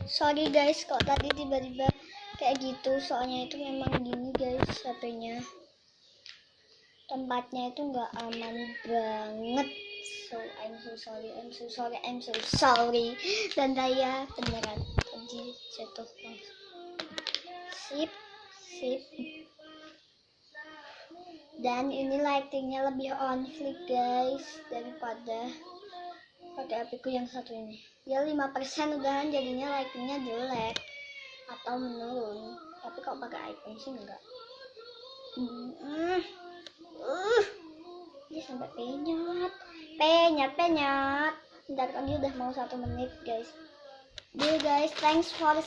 Sorry guys kalau tadi tiba-tiba kayak gitu, soalnya itu memang gini guys, HP-nya tempatnya itu nggak aman banget. So I'm so sorry. Dan Raya beneran tadi jatuh langsung. Sip. Dan ini lightingnya lebih on flick guys daripada pakai HP ku yang satu ini. Ya 5% udahan jadinya lightingnya jelek atau menurun. Tapi kalau pakai iPhone sih enggak. Ini sampai penyat. Bentar lagi udah mau 1 menit guys. Dear guys, thanks for the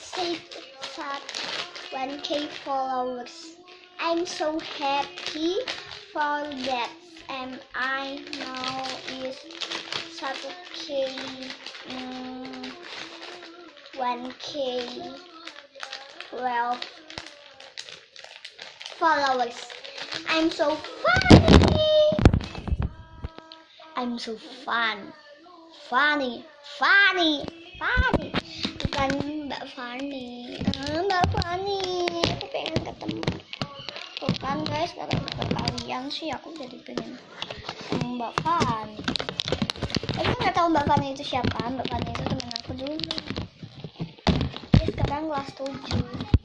1K followers. I'm so happy for that. And I know is 1K 1K 12 followers. I'm so funny. Bukan Mbak Fanny. Mbak Fanny, aku pengen ketemu. Tuh kan guys, karena kalian sih aku jadi pengen ketemu Mbak Fanny. Tapi nggak tahu Mbak Fanny itu siapa. Mbak Fanny itu teman aku dulu. Dia sekarang kelas 7.